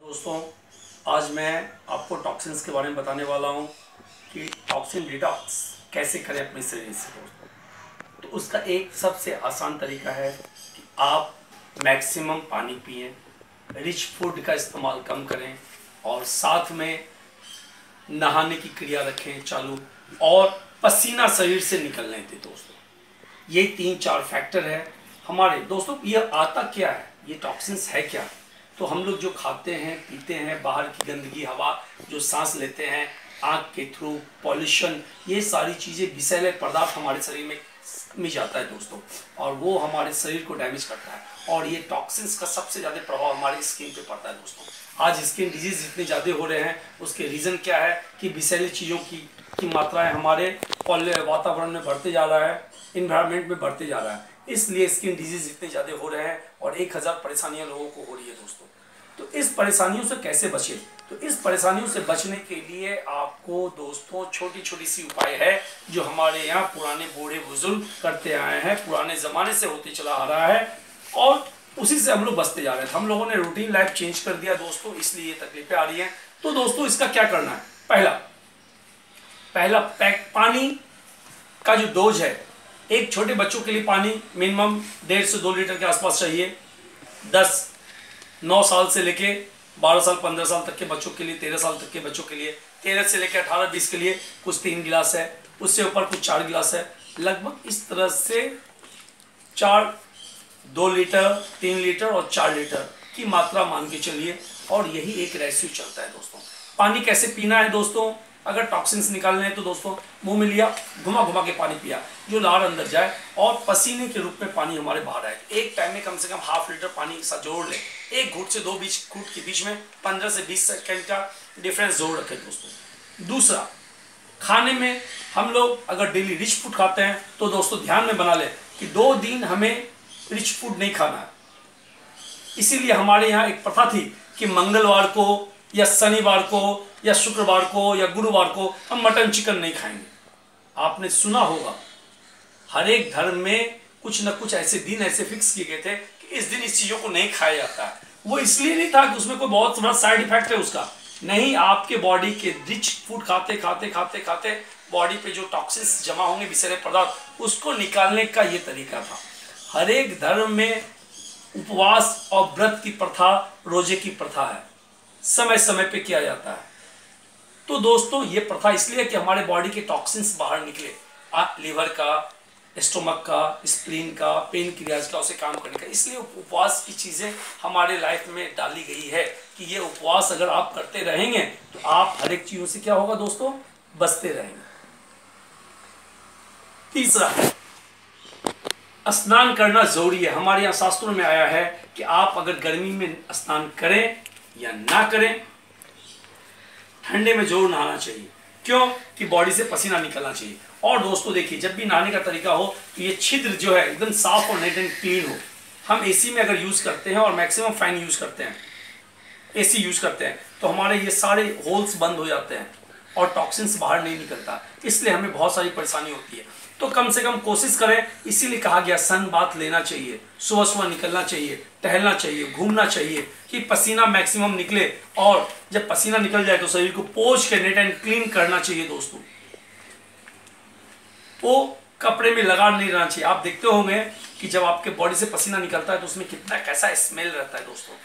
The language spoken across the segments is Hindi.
दोस्तों, आज मैं आपको टॉक्सिन्स के बारे में बताने वाला हूँ कि टॉक्सिन डिटॉक्स कैसे करें अपने शरीर से। दोस्तों, तो उसका एक सबसे आसान तरीका है कि आप मैक्सिमम पानी पिएं, रिच फूड का इस्तेमाल कम करें और साथ में नहाने की क्रिया रखें चालू और पसीना शरीर से निकलने दें। दोस्तों, ये 3-4 फैक्टर है हमारे। दोस्तों, ये आता क्या है, ये टॉक्सिन्स है क्या? तो हम लोग जो खाते हैं पीते हैं, बाहर की गंदगी हवा जो सांस लेते हैं, आँख के थ्रू पॉल्यूशन, ये सारी चीज़ें विषैले पदार्थ हमारे शरीर में जाता है दोस्तों, और वो हमारे शरीर को डैमेज करता है। और ये टॉक्सिन्स का सबसे ज़्यादा प्रभाव हमारी स्किन पे पड़ता है। दोस्तों, आज स्किन डिजीज इतने ज़्यादा हो रहे हैं, उसके रीज़न क्या है कि विषैली चीज़ों की मात्राएँ हमारे वातावरण में बढ़ते जा रहा है, इन्वायरमेंट में बढ़ते जा रहा है, इसलिए स्किन डिजीज इतने ज़्यादा हो रहे हैं और 1000 परेशानियां लोगों को हो रही है। दोस्तों, तो इस परेशानियों से कैसे बचें? तो इस परेशानियों से बचने के लिए आपको दोस्तों छोटी छोटी सी उपाय है जो हमारे यहाँ पुराने बूढ़े बुजुर्ग करते आए हैं, पुराने ज़माने से होते चला आ रहा है और उसी से हम लोग बचते जा रहे हैं। हम लोगों ने रूटीन लाइफ चेंज कर दिया दोस्तों, इसलिए ये तकलीफें आ रही हैं। तो दोस्तों, इसका क्या करना है? पहला पानी का जो डोज है, एक छोटे बच्चों के लिए पानी मिनिमम 1.5 से 2 लीटर के आसपास चाहिए। 9 साल से लेके 12 साल 15 साल तक के बच्चों के लिए, 13 साल तक के बच्चों के लिए, 13 से लेकर 18-20 के लिए कुछ 3 गिलास है, उससे ऊपर कुछ 4 गिलास है। लगभग इस तरह से 2 लीटर 3 लीटर और 4 लीटर की मात्रा मान के चलिए, और यही एक रेशियो चलता है। दोस्तों, पानी कैसे पीना है? दोस्तों, अगर टॉक्सिन्स निकालने हैं तो दोस्तों मुंह में लिया, घुमा घुमा के पानी पिया, जो लार अंदर जाए और पसीने के रूप में पानी हमारे बाहर आए। एक टाइम में कम से कम ½ लीटर पानी के साथ जोड़ ले, एक घूंट से 2 घूंट के बीच में 15 से 20 सेकंड का डिफरेंस जोड़ रखें। दोस्तों, दूसरा, खाने में हम लोग अगर डेली रिच फूड खाते हैं तो दोस्तों ध्यान में बना लें कि 2 दिन हमें रिच फूड नहीं खाना है। इसीलिए हमारे यहाँ एक प्रथा थी कि मंगलवार को या शनिवार को या शुक्रवार को या गुरुवार को हम मटन चिकन नहीं खाएंगे। आपने सुना होगा, हर एक धर्म में कुछ न कुछ ऐसे दिन ऐसे फिक्स किए गए थे कि इस दिन इस चीजों को नहीं खाया जाता है। वो इसलिए नहीं था कि उसमें कोई बहुत बड़ा साइड इफेक्ट है उसका, नहीं, आपके बॉडी के रिच फूड खाते खाते खाते खाते बॉडी पे जो टॉक्सिन्स जमा होंगे, विषैले पदार्थ, उसको निकालने का ये तरीका था। हर एक धर्म में उपवास और व्रत की प्रथा, रोजे की प्रथा है, समय समय पे किया जाता है। तो दोस्तों, ये प्रथा इसलिए कि हमारे बॉडी के टॉक्सिन्स बाहर निकले, लीवर का, स्टोमक का, स्प्लीन का, पेन क्रियाज का, उसे काम करने का। इसलिए उपवास की चीज़ें हमारे लाइफ में डाली गई है कि ये उपवास अगर आप करते रहेंगे तो आप हर एक चीज़ों से क्या होगा दोस्तों, बचते रहेंगे। तीसरा, स्नान करना जरूरी है। हमारे यहाँ शास्त्रों में आया है कि आप अगर गर्मी में स्नान करें या ना करें, ठंडे में जरूर नहाना चाहिए। क्यों? कि बॉडी से पसीना निकलना चाहिए। और दोस्तों देखिए, जब भी नहाने का तरीका हो तो ये छिद्र जो है एकदम साफ और नीट एंड क्लीन हो। हम एसी में अगर यूज करते हैं और मैक्सिमम फैन यूज करते हैं, एसी यूज करते हैं, तो हमारे ये सारे होल्स बंद हो जाते हैं और टॉक्सिन्स बाहर नहीं निकलता, इसलिए हमें बहुत सारी परेशानी होती है। तो कम से कम कोशिश करें, इसीलिए कहा गया सन बाथ लेना चाहिए, सुबह सुबह निकलना चाहिए, टहलना चाहिए, घूमना चाहिए कि पसीना मैक्सिमम निकले। और जब पसीना निकल जाए तो शरीर को पोंछ के नीट एंड क्लीन करना चाहिए। दोस्तों, वो कपड़े में लगा नहीं रहना चाहिए। आप देखते होंगे कि जब आपके बॉडी से पसीना निकलता है तो उसमें कितना कैसा स्मेल रहता है। दोस्तों,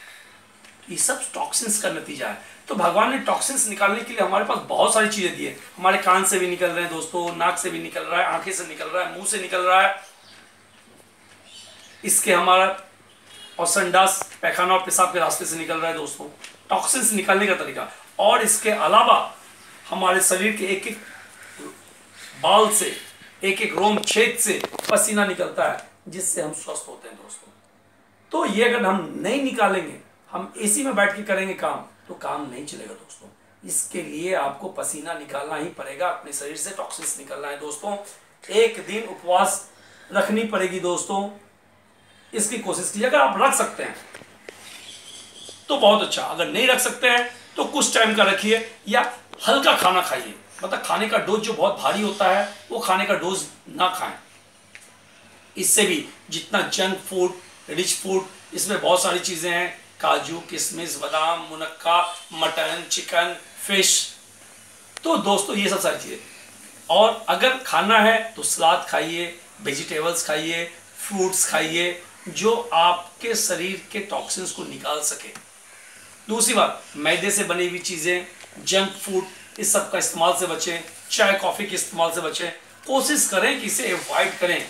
ये सब टॉक्सिन्स का नतीजा है। तो भगवान ने टॉक्सिन्स निकालने के लिए हमारे पास बहुत सारी चीजें दी है। हमारे कान से भी निकल रहे हैं दोस्तों, नाक से भी निकल रहा है, आंखें से निकल रहा है, मुंह से निकल रहा है, इसके हमारा और संडास, पैखाना और पेशाब के रास्ते से निकल रहा है। दोस्तों, टॉक्सिन्स निकालने का तरीका। और इसके अलावा हमारे शरीर के एक एक बाल से, एक एक रोम छेद से पसीना निकलता है, जिससे हम स्वस्थ होते हैं। दोस्तों, तो ये अगर हम नहीं निकालेंगे, हम एसी में बैठ के करेंगे काम, तो काम नहीं चलेगा। दोस्तों, इसके लिए आपको पसीना निकालना ही पड़ेगा, अपने शरीर से टॉक्सिन्स निकालना है। दोस्तों, एक दिन उपवास रखनी पड़ेगी। दोस्तों, इसकी कोशिश कीजिए। अगर आप रख सकते हैं तो बहुत अच्छा, अगर नहीं रख सकते हैं तो कुछ टाइम का रखिए या हल्का खाना खाइए। मतलब खाने का डोज जो बहुत भारी होता है वो खाने का डोज ना खाएं। इससे भी जितना जंक फूड, रिच फूड, इसमें बहुत सारी चीजें हैं, काजू, किशमिश, बादाम, मुनक्का, मटन, चिकन, फिश। तो दोस्तों ये सब सारी चीज़ें, और अगर खाना है तो सलाद खाइए, वेजिटेबल्स खाइए, फ्रूट्स खाइए, जो आपके शरीर के टॉक्सिन्स को निकाल सके। दूसरी बात, मैदे से बनी हुई चीज़ें, जंक फूड, इस सब का इस्तेमाल से बचें। चाय कॉफ़ी के इस्तेमाल से बचें। कोशिश करें कि इसे अवॉइड करें।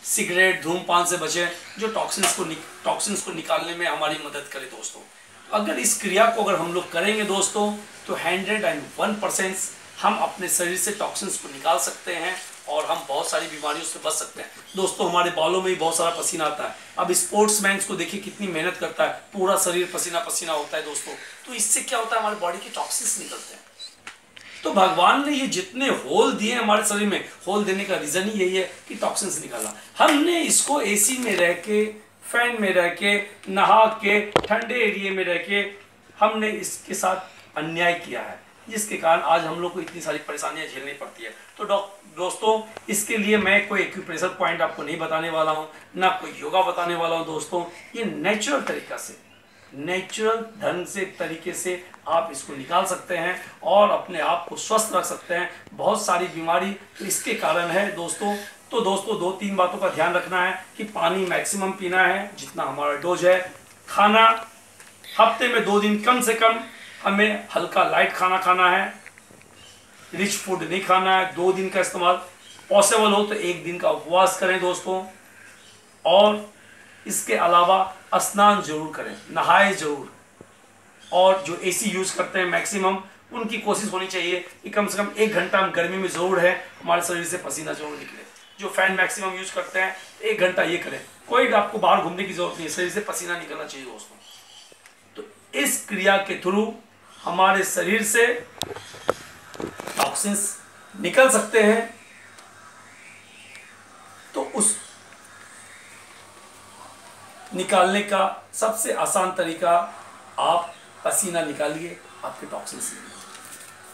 सिगरेट, धूमपान से बचें, जो टॉक्सिन्स को निकालने में हमारी मदद करे दोस्तों। अगर इस क्रिया को अगर हम लोग करेंगे दोस्तों, तो 101% हम अपने शरीर से टॉक्सिन्स को निकाल सकते हैं और हम बहुत सारी बीमारियों से बच सकते हैं। दोस्तों हमारे बालों में भी बहुत सारा पसीना आता है। अब स्पोर्ट्समैन को देखिए कितनी मेहनत करता है, पूरा शरीर पसीना पसीना होता है दोस्तों। तो इससे क्या होता है, हमारे बॉडी के टॉक्सिन्स निकलते हैं। तो भगवान ने ये जितने होल दिए हमारे शरीर में, होल देने का रीजन ही यही है कि टॉक्सिन्स निकालना। हमने इसको एसी में रह के, फैन में रह के, नहा के, ठंडे एरिया में रह के हमने इसके साथ अन्याय किया है, जिसके कारण आज हम लोग को इतनी सारी परेशानियां झेलनी पड़ती है। तो दोस्तों इसके लिए मैं कोई एक्यूप्रेशर पॉइंट आपको नहीं बताने वाला हूँ, ना कोई योगा बताने वाला हूँ दोस्तों। ये नेचुरल तरीका से, नेचुरल ढंग से, तरीके से आप इसको निकाल सकते हैं और अपने आप को स्वस्थ रख सकते हैं। बहुत सारी बीमारी तो इसके कारण है दोस्तों। तो दोस्तों 2-3 बातों का ध्यान रखना है कि पानी मैक्सिमम पीना है, जितना हमारा डोज है। खाना हफ्ते में 2 दिन कम से कम हमें हल्का लाइट खाना खाना है, रिच फूड नहीं खाना है। 2 दिन का इस्तेमाल, पॉसिबल हो तो 1 दिन का उपवास करें दोस्तों। और इसके अलावा स्नान जरूर करें, नहाए जरूर। और जो एसी यूज करते हैं मैक्सिमम, उनकी कोशिश होनी चाहिए कि कम से कम 1 घंटा हम गर्मी में जरूर है हमारे शरीर से पसीना जरूर निकले। जो फैन मैक्सिमम यूज करते हैं 1 घंटा ये करें। कोई आपको बाहर घूमने की जरूरत नहीं है, शरीर से पसीना निकलना चाहिए दोस्तों। तो इस क्रिया के थ्रू हमारे शरीर से टॉक्सिन्स निकल सकते हैं। तो उस निकालने का सबसे आसान तरीका, आप पसीना निकालिए, आपके टॉक्सिन्स।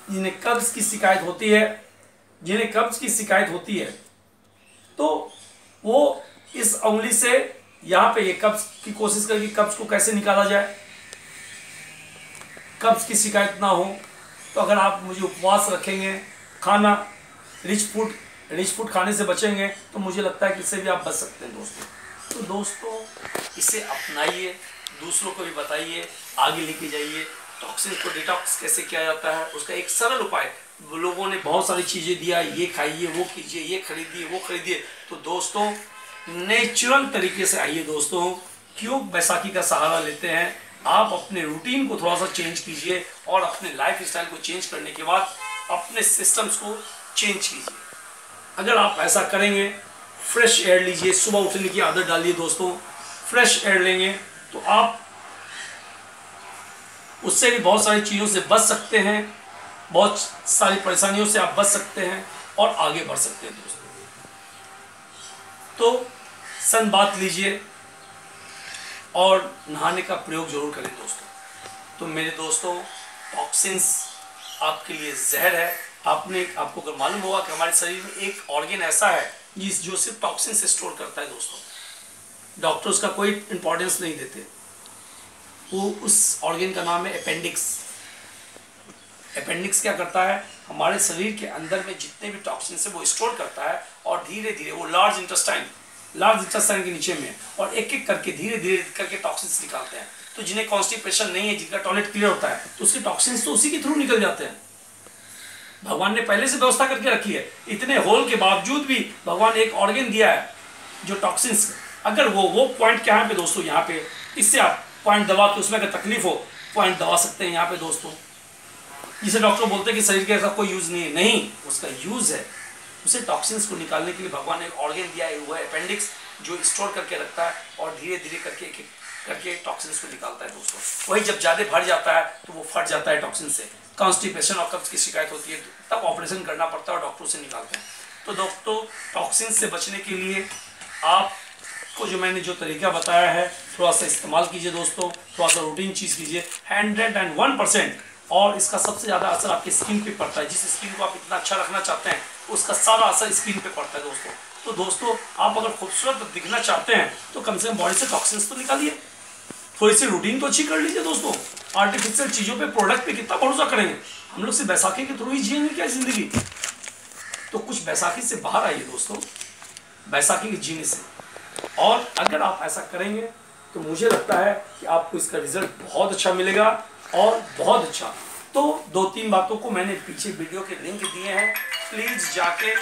जिन्हें कब्ज की शिकायत होती है, तो वो इस उंगली से यहाँ पे ये कब्ज की कोशिश करें कि कब्ज को कैसे निकाला जाए, कब्ज की शिकायत ना हो। तो अगर आप मुझे उपवास रखेंगे, खाना रिच फूड खाने से बचेंगे, तो मुझे लगता है कि इससे भी आप बच सकते हैं दोस्तों। तो दोस्तों इसे अपनाइए, दूसरों को भी बताइए, आगे लेके जाइए। टॉक्सिन को डिटॉक्स कैसे किया जाता है उसका एक सरल उपाय, लोगों ने बहुत सारी चीज़ें दिया, ये खाइए, वो कीजिए, ये खरीदिए, वो खरीदिए। तो दोस्तों नेचुरल तरीके से आइए दोस्तों। क्यों बैसाखी का सहारा लेते हैं? आप अपने रूटीन को थोड़ा सा चेंज कीजिए और अपने लाइफ स्टाइल को चेंज करने के बाद अपने सिस्टम्स को चेंज कीजिए। अगर आप ऐसा करेंगे, फ्रेश एयर लीजिए, सुबह उठने की आदत डालिए दोस्तों। फ्रेश एयर लेंगे तो आप उससे भी बहुत सारी चीज़ों से बच सकते हैं, बहुत सारी परेशानियों से आप बच सकते हैं और आगे बढ़ सकते हैं दोस्तों। तो सन बात लीजिए और नहाने का प्रयोग जरूर करें दोस्तों। तो मेरे दोस्तों, टॉक्सिन्स आपके लिए जहर है। आपको अगर मालूम होगा कि हमारे शरीर में एक ऑर्गन ऐसा है जो सिर्फ टॉक्सिन से स्टोर करता है दोस्तों, डॉक्टर उसका कोई इंपॉर्टेंस नहीं देते। वो उस ऑर्गन का नाम है अपेंडिक्स। अपेंडिक्स क्या करता है? हमारे शरीर के अंदर में जितने भी टॉक्सिन है वो स्टोर करता है और धीरे धीरे वो लार्ज इंटेस्टाइन के नीचे में और एक एक करके धीरे धीरे करके टॉक्सिन्स निकालते हैं। तो जिन्हें कॉन्स्टिपेशन नहीं है, जिनका टॉयलेट क्लियर होता है, तो उसके टॉक्सिन्स तो उसी के थ्रू निकल जाते हैं। भगवान ने पहले से व्यवस्था करके रखी है। इतने होल के बावजूद भी भगवान एक ऑर्गन दिया है जो टॉक्सिन्स, अगर वो पॉइंट क्या है पे दोस्तों, यहाँ पे इससे आप पॉइंट दबा के, उसमें अगर तकलीफ हो पॉइंट दबा सकते हैं यहाँ पे दोस्तों। जिसे डॉक्टर बोलते हैं कि शरीर के ऐसा कोई यूज नहीं है, नहीं, उसका यूज है। उसे टॉक्सिन्स को निकालने के लिए भगवान ने एक ऑर्गन दिया है, वो है अपेंडिक्स, जो स्टोर करके रखता है और धीरे धीरे करके टॉक्सिन्स को निकालता है दोस्तों। वही जब ज़्यादा भर जाता है तो वो फट जाता है टॉक्सिन से, कॉन्स्टिपेशन और कब्ज की शिकायत होती है, तब ऑपरेशन करना पड़ता है और डॉक्टरों से निकालते हैं। तो दोस्तों टॉक्सिन से बचने के लिए आपको जो मैंने जो तरीका बताया है, थोड़ा सा इस्तेमाल कीजिए दोस्तों, थोड़ा सा रूटीन चीज़ कीजिए। 101%। और इसका सबसे ज़्यादा असर आपकी स्किन पे पड़ता है। जिस स्किन को आप इतना अच्छा रखना चाहते हैं, उसका सारा असर स्किन पे पड़ता है दोस्तों। तो दोस्तों आप अगर खूबसूरत दिखना चाहते हैं तो कम से कम बॉडी से टॉक्सिन्स तो निकालिए। थोड़ी सी रूटीन तो अच्छी कर लीजिए दोस्तों। आर्टिफिशियल चीज़ों पे, प्रोडक्ट पे कितना भरोसा करेंगे हम लोग? सिर्फ बैसाखी के थ्रू ही जिएंगे क्या जिंदगी? तो कुछ बैसाखी से बाहर आइए दोस्तों, बैसाखी के जीने से। और अगर आप ऐसा करेंगे तो मुझे लगता है कि आपको इसका रिजल्ट बहुत अच्छा मिलेगा और बहुत अच्छा। तो 2-3 बातों को मैंने पीछे वीडियो के लिंक दिए हैं, प्लीज जाके